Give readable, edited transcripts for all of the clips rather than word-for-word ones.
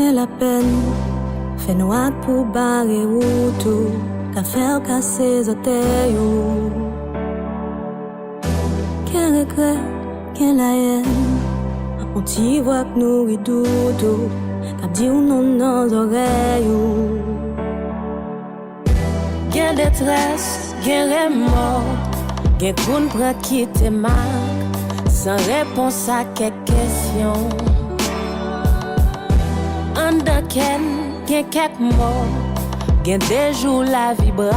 Gen la peine, fait noir pour barrer route, qu'à faire casser les oteilles. Gen regret, gen la haine, on t'y voit que nous ridoudou, qu'à dire non dans les oreilles. Gen détresse, gen remords, gen koun prend qui te marque, sans réponse à quelques questions. En d'ken, gen quelques mots, gen des jours la vie braque,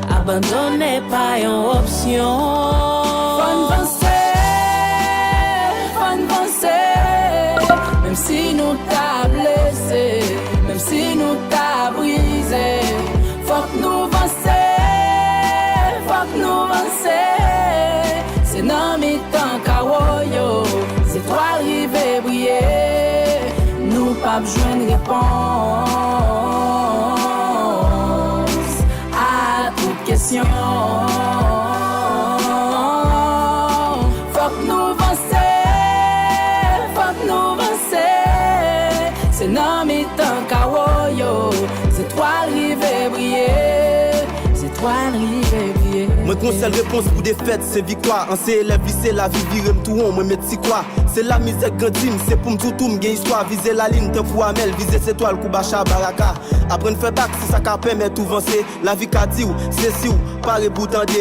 abandonner pas une option. Fon penser, même si nous t'a blessé, même si nous t'a brisé, faut que nous avancer, c'est dans mes temps kawoyo, c'est toi arrivé briller, nous pas besoin de réponse à toute question. Faut que nous avancer, c'est dans mes temps kawoyo, c'est toi arrivé briller, c'est toi arrivé briller. Moi conseille réponse pour des fêtes, c'est victoire. En c'est élève, c'est la vie, virem tout on, moi mettre si quoi. C'est la misère grandine, c'est pour m'toutou m'gain histoire. Viser la ligne, tant pour Amel, viser cette toile, Koubacha, Baraka. Apprendre faire bac, c'est ça qui permet tout avancer. La vie qu'a dit ou, c'est si ou, pare pour tendre.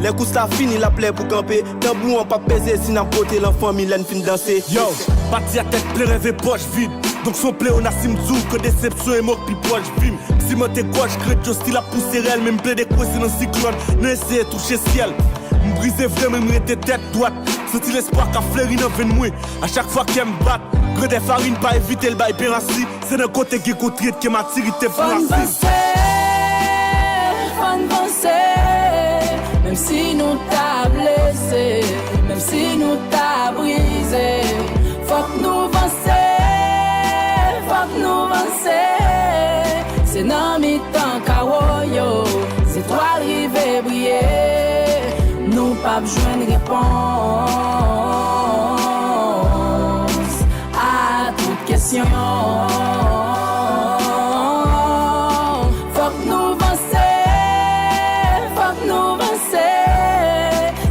Les coups ça fini la plaie pour camper. Tambou on pas peser, si n'a côté l'enfant Mylène fin danser. Yo, parti à tête plein rêve et poche vide. Donc son plé on a simzou, que déception et moque puis proche vim. Si moi t'es gauche, crête yo style la poussée réelle, même plein de quoi c'est dans cyclone. Ne essaye toucher ciel. M'briser vraiment, m'rete tête droite. Senti l'espoir qu'a fleuri dans veine moi. À chaque fois qu'elle me bat, crée des farines, pas éviter le bail pérassi. C'est d'un côté qui côté qui m'a tiré tes Fon penser, même si nous t'a blessé, même si nous t'a brisé, faut que nous avancer, c'est dans mes temps kawoyo, c'est toi arrivé briller, nous pas besoin de réponse à toute question. Faut que nous avancer,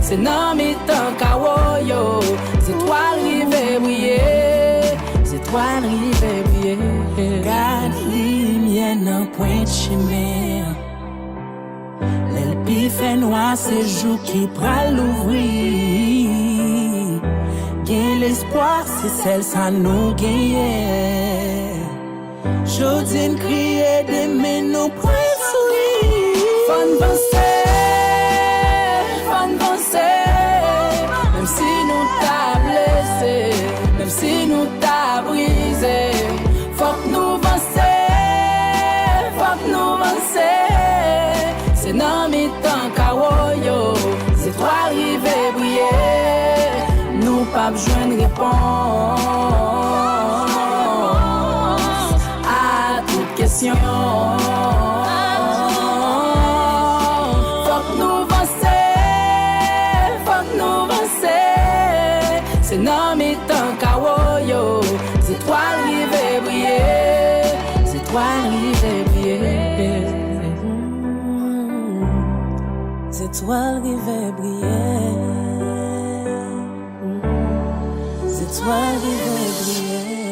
c'est dans mes temps kawoyo, c'est toi arrivé briller, c'est toi arrivé briller. Garde lumière dans point de chemin. L'elpi fait noir, c'est jour qui pral l'ouvrir. Gain l'espoir, c'est celle ça nous gagne. Jodine crier demain nous point sourire. Fon penser, même si nous t'a blessé, même si nous t'a brisé, faut que nous avancer, c'est dans mes temps kawoyo, c'est toi arrivé briller, nous pas besoin de réponse à toute question. Faut que nous avancer, c'est dans mes temps kawoyo, c'est toi arrivé briller, c'est toi arrivé briller, c'est toi arrivé briller, c'est toi arrivé briller.